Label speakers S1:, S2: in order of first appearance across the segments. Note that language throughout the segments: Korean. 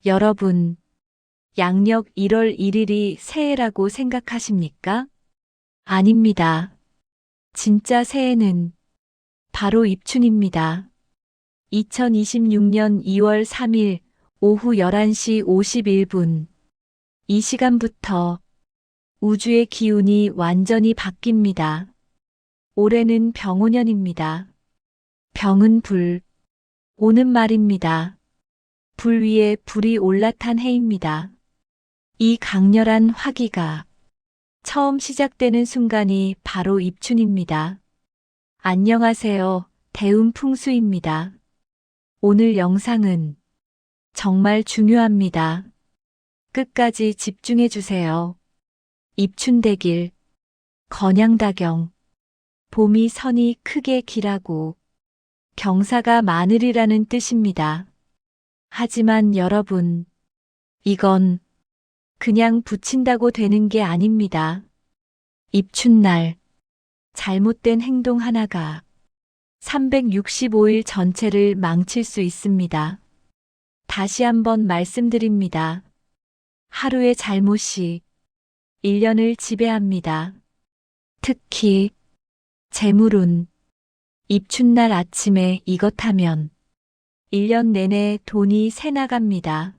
S1: 여러분, 양력 1월 1일이 새해라고 생각하십니까? 아닙니다. 진짜 새해는 바로 입춘입니다. 2026년 2월 3일 오후 11시 51분. 이 시간부터 우주의 기운이 완전히 바뀝니다. 올해는 병오년입니다. 병은 불, 오는 말입니다. 불 위에 불이 올라탄 해입니다. 이 강렬한 화기가 처음 시작되는 순간이 바로 입춘입니다. 안녕하세요. 대운풍수입니다. 오늘 영상은 정말 중요합니다. 끝까지 집중해 주세요. 입춘대길, 건양다경, 봄이 선이 크게 기라고 경사가 많으리라는 뜻입니다. 하지만 여러분, 이건 그냥 붙인다고 되는 게 아닙니다. 입춘날, 잘못된 행동 하나가 365일 전체를 망칠 수 있습니다. 다시 한번 말씀드립니다. 하루의 잘못이 1년을 지배합니다. 특히 재물운, 입춘날 아침에 이것 하면 1년 내내 돈이 새 나갑니다.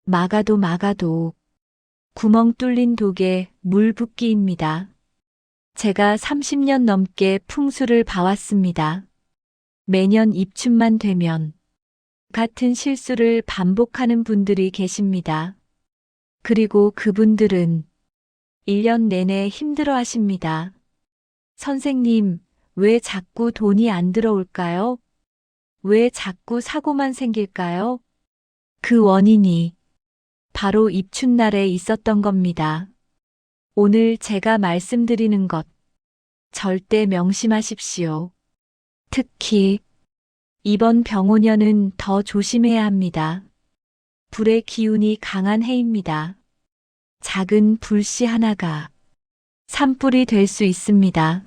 S1: 막아도 구멍 뚫린 독에 물 붓기입니다. 제가 30년 넘게 풍수를 봐왔습니다. 매년 입춘만 되면 같은 실수를 반복하는 분들이 계십니다. 그리고 그분들은 1년 내내 힘들어 하십니다. 선생님, 왜 자꾸 돈이 안 들어올까요? 왜 자꾸 사고만 생길까요? 그 원인이 바로 입춘날에 있었던 겁니다. 오늘 제가 말씀드리는 것 절대 명심하십시오. 특히 이번 병오년은 더 조심해야 합니다. 불의 기운이 강한 해입니다. 작은 불씨 하나가 산불이 될 수 있습니다.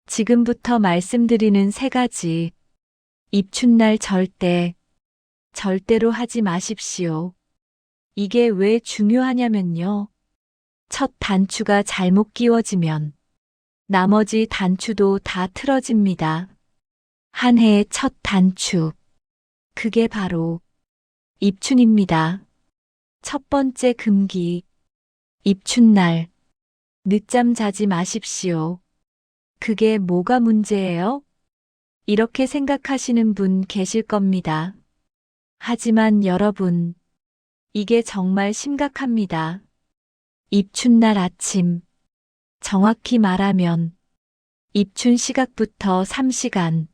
S1: 지금부터 말씀드리는 3가지 입춘날 절대로 하지 마십시오. 이게 왜 중요하냐면요. 첫 단추가 잘못 끼워지면 나머지 단추도 다 틀어집니다. 한 해의 첫 단추. 그게 바로 입춘입니다. 첫 번째 금기. 입춘날. 늦잠 자지 마십시오. 그게 뭐가 문제예요? 이렇게 생각하시는 분 계실 겁니다. 하지만 여러분, 이게 정말 심각합니다. 입춘날 아침. 정확히 말하면 입춘 시각부터 3시간.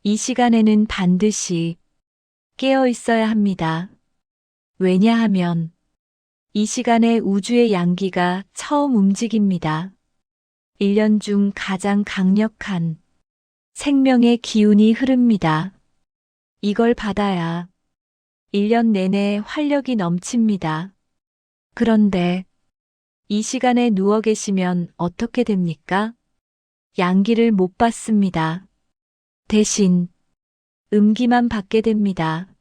S1: 이 시간에는 반드시 깨어 있어야 합니다. 왜냐하면 이 시간에 우주의 양기가 처음 움직입니다. 1년 중 가장 강력한 생명의 기운이 흐릅니다. 이걸 받아야 1년 내내 활력이 넘칩니다. 그런데 이 시간에 누워 계시면 어떻게 됩니까? 양기를 못 받습니다. 대신 음기만 받게 됩니다.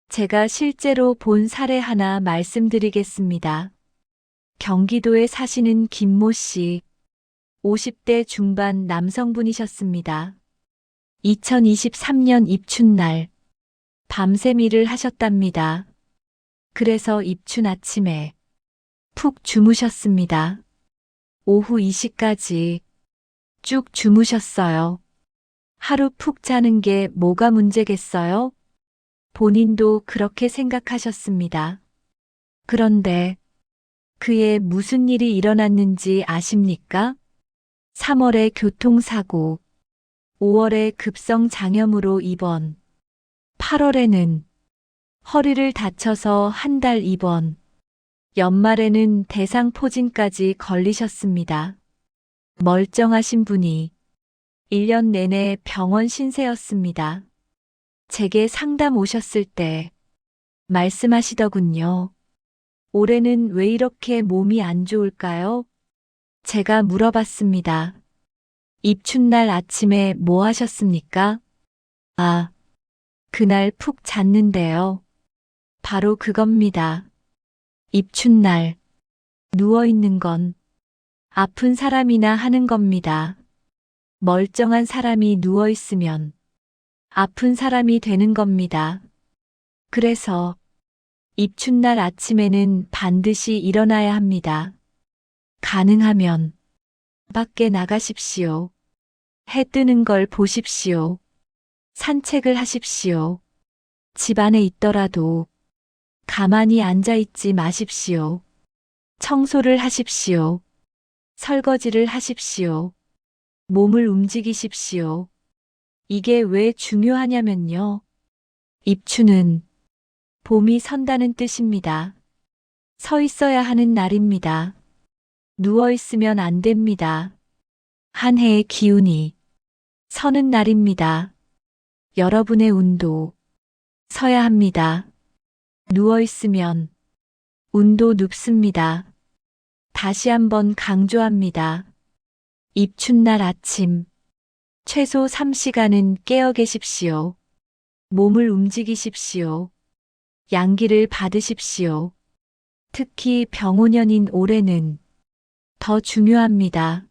S1: 제가 실제로 본 사례 하나 말씀드리겠습니다. 경기도에 사시는 김모 씨, 50대 중반 남성분이셨습니다. 2023년 입춘날 밤샘 일을 하셨답니다. 그래서 입춘 아침에 푹 주무셨습니다. 오후 2시까지 쭉 주무셨어요. 하루 푹 자는 게 뭐가 문제겠어요? 본인도 그렇게 생각하셨습니다. 그런데 그에 무슨 일이 일어났는지 아십니까? 3월에 교통사고, 5월에 급성장염으로 입원, 8월에는 허리를 다쳐서 한 달 입원, 연말에는 대상포진까지 걸리셨습니다. 멀쩡하신 분이 1년 내내 병원 신세였습니다. 제게 상담 오셨을 때 말씀하시더군요. 올해는 왜 이렇게 몸이 안 좋을까요? 제가 물어봤습니다. 입춘날 아침에 뭐 하셨습니까? 아, 그날 푹 잤는데요. 바로 그겁니다. 입춘날, 누워있는 건 아픈 사람이나 하는 겁니다. 멀쩡한 사람이 누워있으면 아픈 사람이 되는 겁니다. 그래서 입춘날 아침에는 반드시 일어나야 합니다. 가능하면 밖에 나가십시오. 해 뜨는 걸 보십시오. 산책을 하십시오. 집 안에 있더라도 가만히 앉아 있지 마십시오. 청소를 하십시오. 설거지를 하십시오. 몸을 움직이십시오. 이게 왜 중요하냐면요. 입춘은 봄이 선다는 뜻입니다. 서 있어야 하는 날입니다. 누워 있으면 안 됩니다. 한 해의 기운이 서는 날입니다. 여러분의 운도 서야 합니다. 누워 있으면 운도 눕습니다. 다시 한번 강조합니다. 입춘날 아침, 최소 3시간은 깨어 계십시오. 몸을 움직이십시오. 양기를 받으십시오. 특히 병오년인 올해는 더 중요합니다.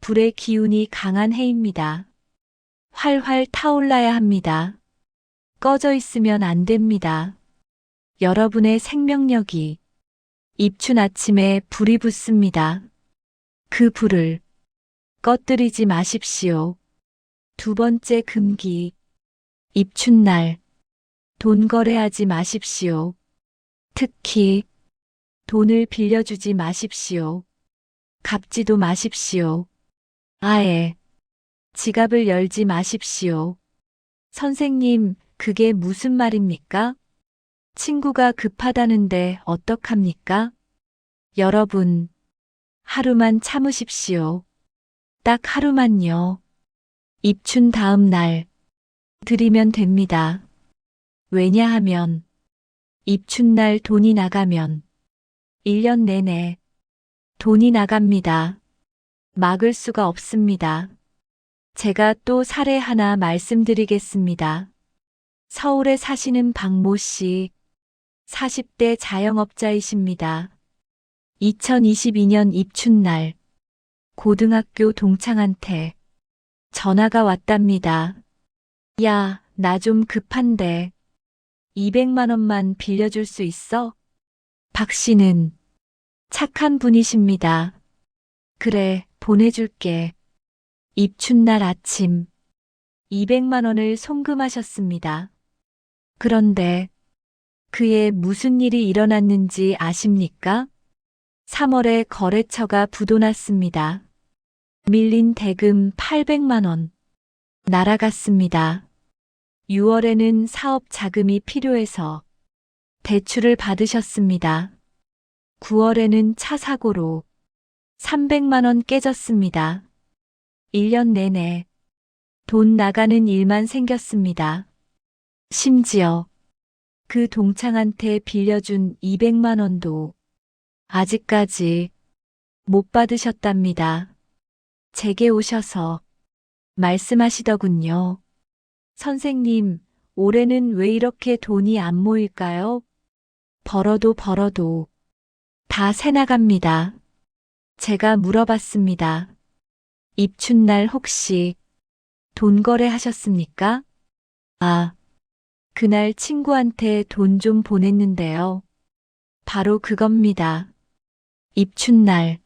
S1: 불의 기운이 강한 해입니다. 활활 타올라야 합니다. 꺼져 있으면 안 됩니다. 여러분의 생명력이 입춘 아침에 불이 붙습니다. 그 불을 꺼뜨리지 마십시오. 두 번째 금기, 입춘날, 돈 거래하지 마십시오. 특히 돈을 빌려주지 마십시오. 갚지도 마십시오. 아예 지갑을 열지 마십시오. 선생님, 그게 무슨 말입니까? 친구가 급하다는데 어떡합니까? 여러분, 하루만 참으십시오. 딱 하루만요. 입춘 다음 날 드리면 됩니다. 왜냐하면 입춘날 돈이 나가면 1년 내내 돈이 나갑니다. 막을 수가 없습니다. 제가 또 사례 하나 말씀드리겠습니다. 서울에 사시는 박모 씨, 40대 자영업자이십니다. 2022년 입춘날 고등학교 동창한테 전화가 왔답니다. 야, 나 좀 급한데 200만 원만 빌려줄 수 있어? 박 씨는 착한 분이십니다. 그래, 보내줄게. 입춘날 아침 200만 원을 송금하셨습니다. 그런데 그에 무슨 일이 일어났는지 아십니까? 3월에 거래처가 부도났습니다. 밀린 대금 800만 원 날아갔습니다. 6월에는 사업 자금이 필요해서 대출을 받으셨습니다. 9월에는 차 사고로 300만 원 깨졌습니다. 1년 내내 돈 나가는 일만 생겼습니다. 심지어 그 동창한테 빌려준 200만 원도 아직까지 못 받으셨답니다. 제게 오셔서 말씀하시더군요. 선생님, 올해는 왜 이렇게 돈이 안 모일까요? 벌어도 다 새나갑니다. 제가 물어봤습니다. 입춘날 혹시 돈 거래하셨습니까? 아, 그날 친구한테 돈 좀 보냈는데요. 바로 그겁니다. 입춘날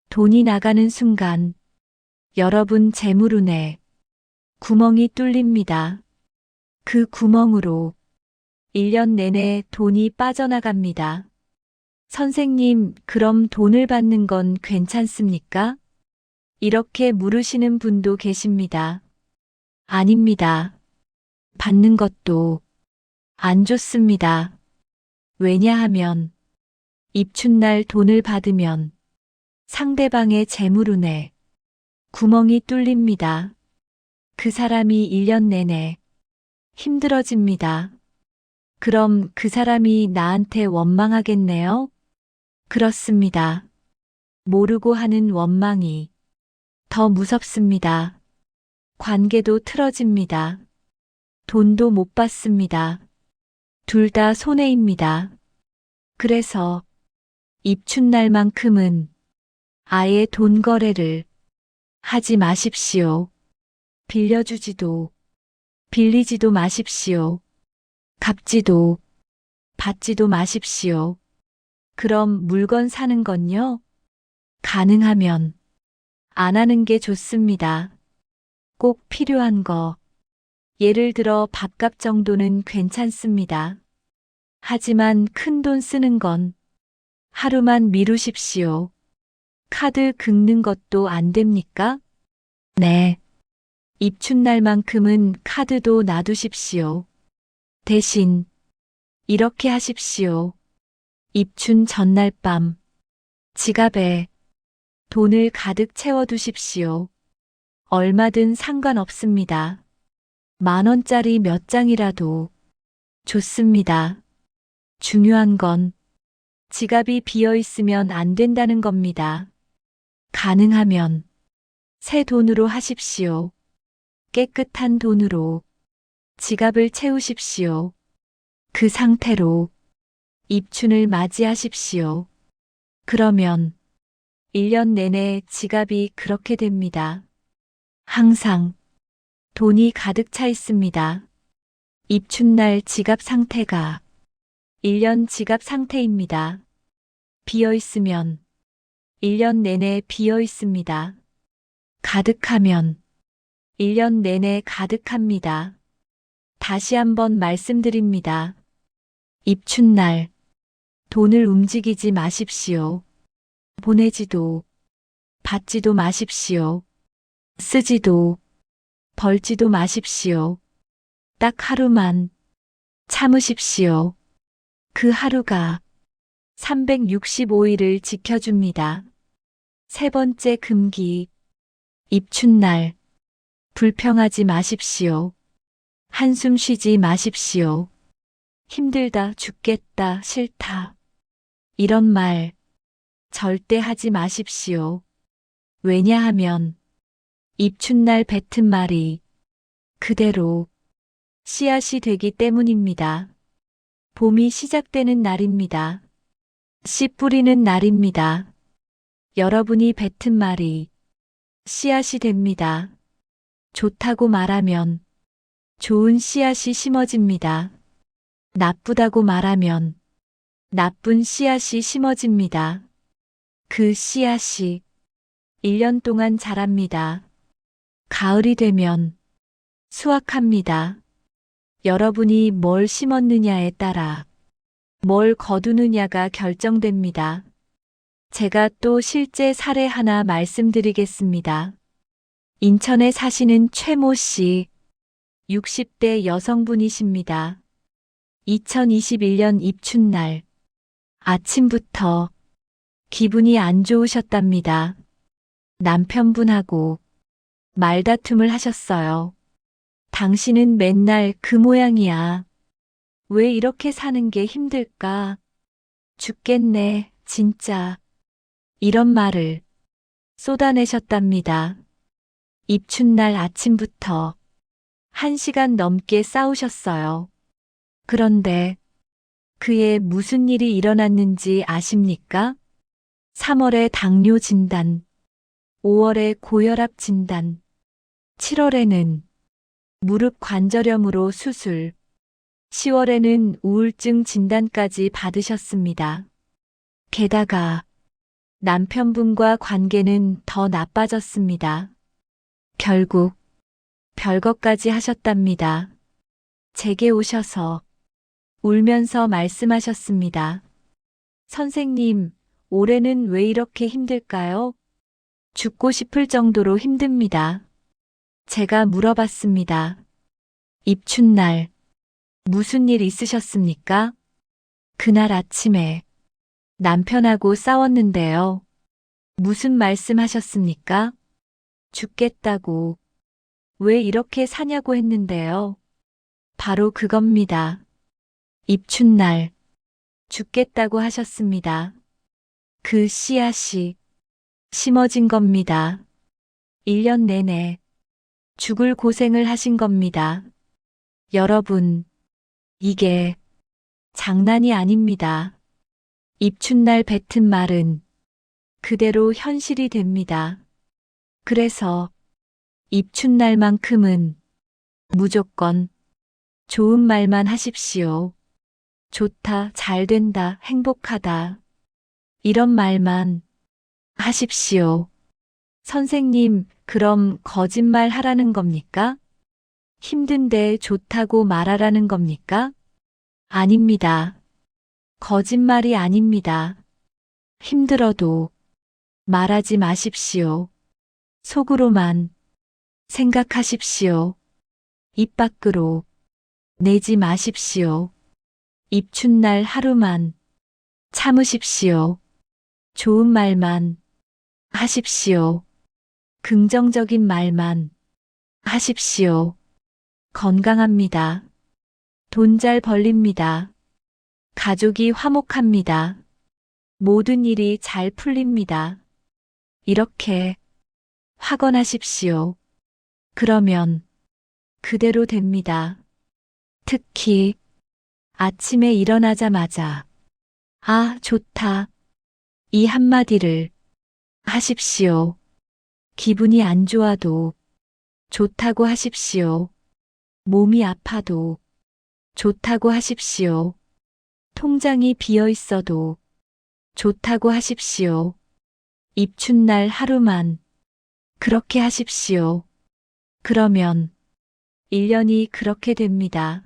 S1: 돈이 나가는 순간 여러분 재물운에 구멍이 뚫립니다. 그 구멍으로 1년 내내 돈이 빠져나갑니다. 선생님, 그럼 돈을 받는 건 괜찮습니까? 이렇게 물으시는 분도 계십니다. 아닙니다. 받는 것도 안 좋습니다. 왜냐하면 입춘날 돈을 받으면 상대방의 재물운에 구멍이 뚫립니다. 그 사람이 1년 내내 힘들어집니다. 그럼 그 사람이 나한테 원망하겠네요? 그렇습니다. 모르고 하는 원망이 더 무섭습니다. 관계도 틀어집니다. 돈도 못 받습니다. 둘 다 손해입니다. 그래서 입춘날만큼은 아예 돈 거래를 하지 마십시오. 빌려주지도 빌리지도 마십시오. 갚지도 받지도 마십시오. 그럼 물건 사는 건요? 가능하면 안 하는 게 좋습니다. 꼭 필요한 거, 예를 들어 밥값 정도는 괜찮습니다. 하지만 큰돈 쓰는 건 하루만 미루십시오. 카드 긁는 것도 안 됩니까? 네. 입춘날만큼은 카드도 놔두십시오. 대신 이렇게 하십시오. 입춘 전날 밤 지갑에 돈을 가득 채워두십시오. 얼마든 상관없습니다. 10,000원짜리 몇 장이라도 좋습니다. 중요한 건 지갑이 비어 있으면 안 된다는 겁니다. 가능하면 새 돈으로 하십시오. 깨끗한 돈으로 지갑을 채우십시오. 그 상태로 입춘을 맞이하십시오. 그러면 1년 내내 지갑이 그렇게 됩니다. 항상 돈이 가득 차 있습니다. 입춘날 지갑 상태가 1년 지갑 상태입니다. 비어 있으면 1년 내내 비어 있습니다. 가득하면 1년 내내 가득합니다. 다시 한번 말씀드립니다. 입춘날 돈을 움직이지 마십시오. 보내지도 받지도 마십시오. 쓰지도 벌지도 마십시오. 딱 하루만 참으십시오. 그 하루가 365일을 지켜줍니다. 세 번째 금기, 입춘날 불평하지 마십시오. 한숨 쉬지 마십시오. 힘들다, 죽겠다, 싫다. 이런 말 절대 하지 마십시오. 왜냐하면 입춘날 뱉은 말이 그대로 씨앗이 되기 때문입니다. 봄이 시작되는 날입니다. 씨 뿌리는 날입니다. 여러분이 뱉은 말이 씨앗이 됩니다. 좋다고 말하면 좋은 씨앗이 심어집니다. 나쁘다고 말하면 나쁜 씨앗이 심어집니다. 그 씨앗이 1년 동안 자랍니다. 가을이 되면 수확합니다. 여러분이 뭘 심었느냐에 따라 뭘 거두느냐가 결정됩니다. 제가 또 실제 사례 하나 말씀드리겠습니다. 인천에 사시는 최모 씨, 60대 여성분이십니다. 2021년 입춘날 아침부터 기분이 안 좋으셨답니다. 남편분하고 말다툼을 하셨어요. 당신은 맨날 그 모양이야. 왜 이렇게 사는 게 힘들까? 죽겠네, 진짜. 이런 말을 쏟아내셨답니다. 입춘날 아침부터 1시간 넘게 싸우셨어요. 그런데 그의 무슨 일이 일어났는지 아십니까? 3월에 당뇨 진단, 5월에 고혈압 진단, 7월에는 무릎 관절염으로 수술, 10월에는 우울증 진단까지 받으셨습니다. 게다가 남편분과 관계는 더 나빠졌습니다. 결국 별것까지 하셨답니다. 제게 오셔서 울면서 말씀하셨습니다. 선생님, 올해는 왜 이렇게 힘들까요? 죽고 싶을 정도로 힘듭니다. 제가 물어봤습니다. 입춘날 무슨 일 있으셨습니까? 그날 아침에 남편하고 싸웠는데요. 무슨 말씀 하셨습니까? 죽겠다고. 왜 이렇게 사냐고 했는데요. 바로 그겁니다. 입춘날 죽겠다고 하셨습니다. 그 씨앗이 심어진 겁니다. 1년 내내 죽을 고생을 하신 겁니다. 여러분, 이게 장난이 아닙니다. 입춘날 뱉은 말은 그대로 현실이 됩니다. 그래서 입춘날만큼은 무조건 좋은 말만 하십시오. 좋다, 잘 된다, 행복하다. 이런 말만 하십시오. 선생님, 그럼 거짓말 하라는 겁니까? 힘든데 좋다고 말하라는 겁니까? 아닙니다. 거짓말이 아닙니다. 힘들어도 말하지 마십시오. 속으로만 생각하십시오. 입 밖으로 내지 마십시오. 입춘날 하루만 참으십시오. 좋은 말만 하십시오. 긍정적인 말만 하십시오. 건강합니다. 돈 잘 벌립니다. 가족이 화목합니다. 모든 일이 잘 풀립니다. 이렇게 확언하십시오. 그러면 그대로 됩니다. 특히 아침에 일어나자마자 아, 좋다. 이 한마디를 하십시오. 기분이 안 좋아도 좋다고 하십시오. 몸이 아파도 좋다고 하십시오. 통장이 비어 있어도 좋다고 하십시오. 입춘날 하루만 그렇게 하십시오. 그러면 1년이 그렇게 됩니다.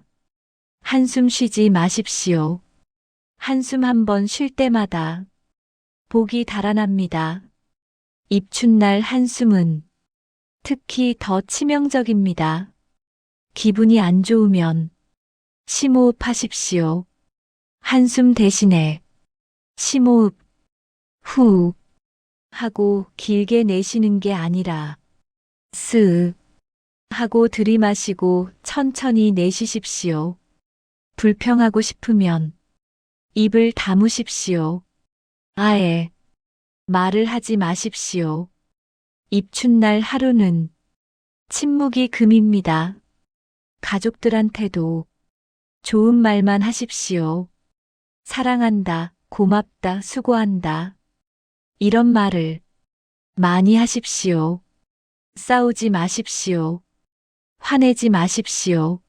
S1: 한숨 쉬지 마십시오. 한숨 한 번 쉴 때마다 복이 달아납니다. 입춘날 한숨은 특히 더 치명적입니다. 기분이 안 좋으면 심호흡 하십시오. 한숨 대신에 심호흡, 후 하고 길게 내쉬는 게 아니라 스 하고 들이마시고 천천히 내쉬십시오. 불평하고 싶으면 입을 다무십시오. 아예 말을 하지 마십시오. 입춘날 하루는 침묵이 금입니다. 가족들한테도 좋은 말만 하십시오. 사랑한다, 고맙다, 수고한다. 이런 말을 많이 하십시오. 싸우지 마십시오. 화내지 마십시오.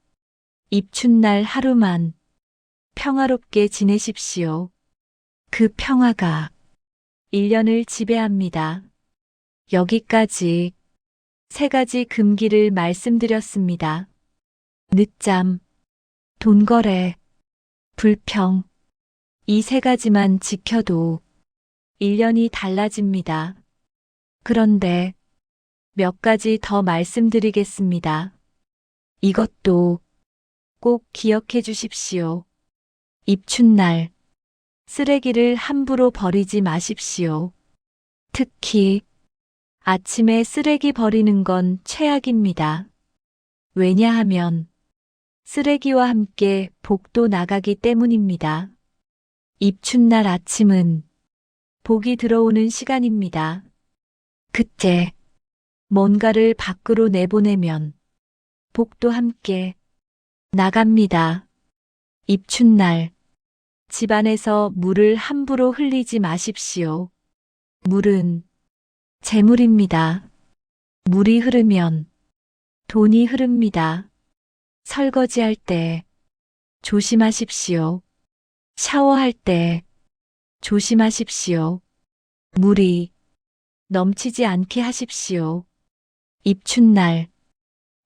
S1: 입춘날 하루만 평화롭게 지내십시오. 그 평화가 1년을 지배합니다. 여기까지 3가지 금기를 말씀드렸습니다. 늦잠, 돈거래, 불평. 이 3가지만 지켜도 1년이 달라집니다. 그런데 몇 가지 더 말씀드리겠습니다. 이것도 꼭 기억해 주십시오. 입춘날 쓰레기를 함부로 버리지 마십시오. 특히 아침에 쓰레기 버리는 건 최악입니다. 왜냐하면 쓰레기와 함께 복도 나가기 때문입니다. 입춘날 아침은 복이 들어오는 시간입니다. 그때 뭔가를 밖으로 내보내면 복도 함께 나갑니다. 입춘날 집안에서 물을 함부로 흘리지 마십시오. 물은 재물입니다. 물이 흐르면 돈이 흐릅니다. 설거지할 때 조심하십시오. 샤워할 때 조심하십시오. 물이 넘치지 않게 하십시오. 입춘날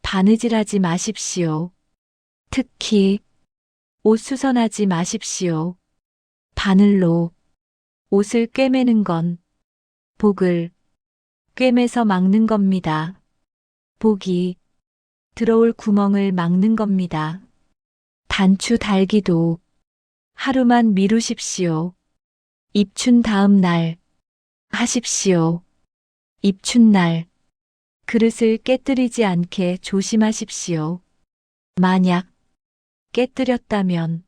S1: 바느질하지 마십시오. 특히 옷 수선하지 마십시오. 바늘로 옷을 꿰매는 건 복을 꿰매서 막는 겁니다. 복이 들어올 구멍을 막는 겁니다. 단추 달기도 하루만 미루십시오. 입춘 다음 날 하십시오. 입춘날 그릇을 깨뜨리지 않게 조심하십시오. 만약 깨뜨렸다면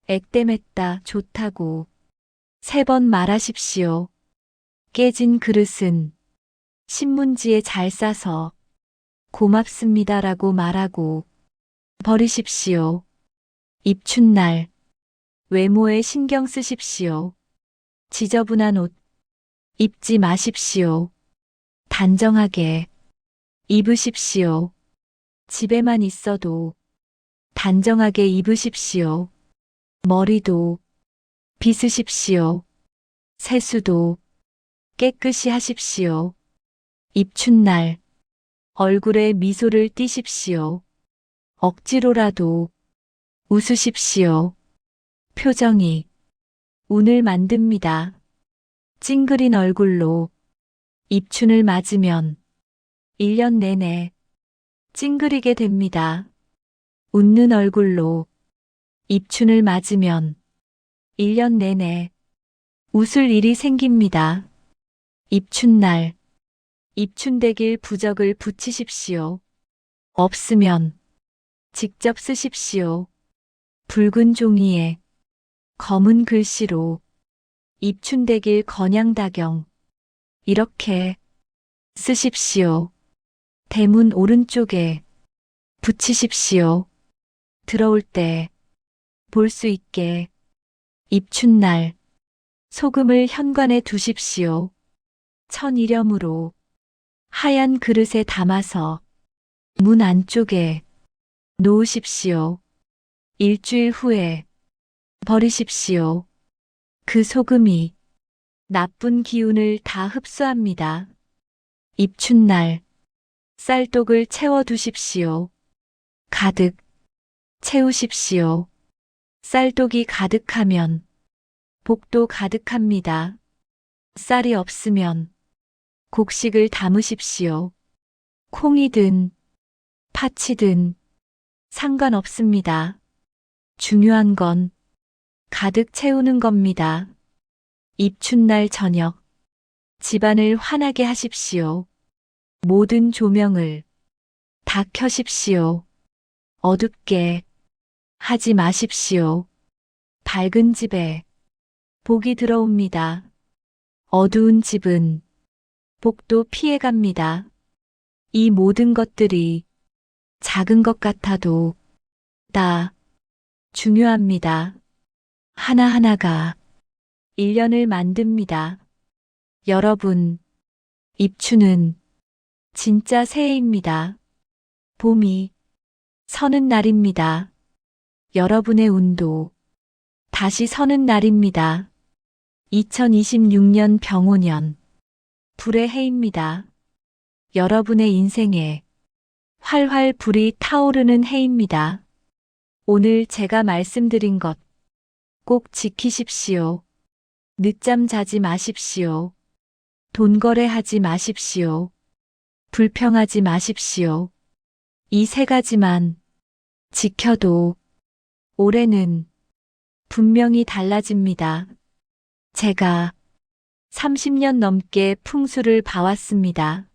S1: 액땜했다 좋다고 3번 말하십시오. 깨진 그릇은 신문지에 잘 싸서 고맙습니다라고 말하고 버리십시오. 입춘날 외모에 신경 쓰십시오. 지저분한 옷 입지 마십시오. 단정하게 입으십시오. 집에만 있어도 단정하게 입으십시오. 머리도 빗으십시오. 세수도 깨끗이 하십시오. 입춘 날 얼굴에 미소를 띠십시오. 억지로라도 웃으십시오. 표정이 운을 만듭니다. 찡그린 얼굴로 입춘을 맞으면 1년 내내 찡그리게 됩니다. 웃는 얼굴로 입춘을 맞으면 1년 내내 웃을 일이 생깁니다. 입춘날 입춘대길 부적을 붙이십시오. 없으면 직접 쓰십시오. 붉은 종이에 검은 글씨로 입춘대길 건양다경 이렇게 쓰십시오. 대문 오른쪽에 붙이십시오. 들어올 때 볼 수 있게 입춘날 소금을 현관에 두십시오. 천일염으로 하얀 그릇에 담아서 문 안쪽에 놓으십시오. 일주일 후에 버리십시오. 그 소금이 나쁜 기운을 다 흡수합니다. 입춘날 쌀독을 채워두십시오. 가득 채우십시오. 쌀독이 가득하면 복도 가득합니다. 쌀이 없으면 곡식을 담으십시오. 콩이든 파치든 상관없습니다. 중요한 건 가득 채우는 겁니다. 입춘날 저녁 집안을 환하게 하십시오. 모든 조명을 다 켜십시오. 어둡게 하지 마십시오. 밝은 집에 복이 들어옵니다. 어두운 집은 복도 피해갑니다. 이 모든 것들이 작은 것 같아도 다 중요합니다. 하나하나가 1년을 만듭니다. 여러분, 입춘은 진짜 새해입니다. 봄이 서는 날입니다. 여러분의 운도 다시 서는 날입니다. 2026년 병오년 불의 해입니다. 여러분의 인생에 활활 불이 타오르는 해입니다. 오늘 제가 말씀드린 것 꼭 지키십시오. 늦잠 자지 마십시오. 돈 거래하지 마십시오. 불평하지 마십시오. 이 3가지만 지켜도 올해는 분명히 달라집니다. 제가 30년 넘게 풍수를 봐왔습니다.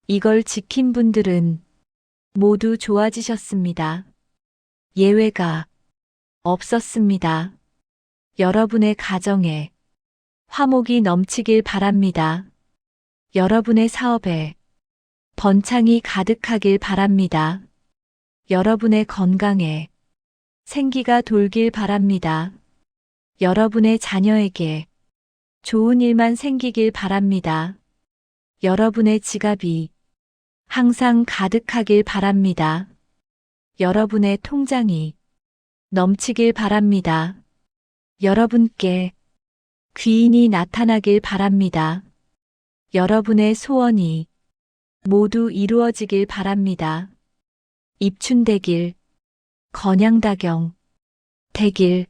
S1: 이걸 지킨 분들은 모두 좋아지셨습니다. 예외가 없었습니다. 여러분의 가정에 화목이 넘치길 바랍니다. 여러분의 사업에 번창이 가득하길 바랍니다. 여러분의 건강에 생기가 돌길 바랍니다. 여러분의 자녀에게 좋은 일만 생기길 바랍니다. 여러분의 지갑이 항상 가득하길 바랍니다. 여러분의 통장이 넘치길 바랍니다. 여러분께 귀인이 나타나길 바랍니다. 여러분의 소원이 모두 이루어지길 바랍니다. 입춘대길, 건양다경, 대길,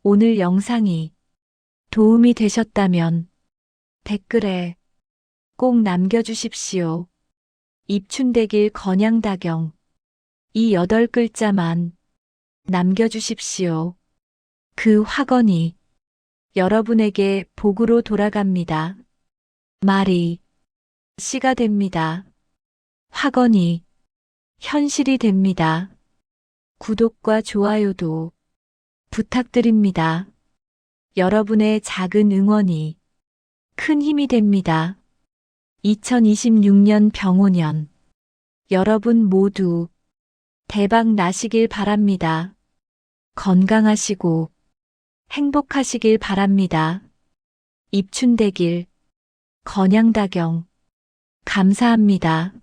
S1: 오늘 영상이 도움이 되셨다면 댓글에 꼭 남겨주십시오. 입춘대길 건양다경 이 8글자만 남겨주십시오. 그 화건이 여러분에게 복으로 돌아갑니다. 말이 씨가 됩니다. 화건이 현실이 됩니다. 구독과 좋아요도 부탁드립니다. 여러분의 작은 응원이 큰 힘이 됩니다. 2026년 병오년 여러분 모두 대박 나시길 바랍니다. 건강하시고 행복하시길 바랍니다. 입춘대길, 건양다경. 감사합니다.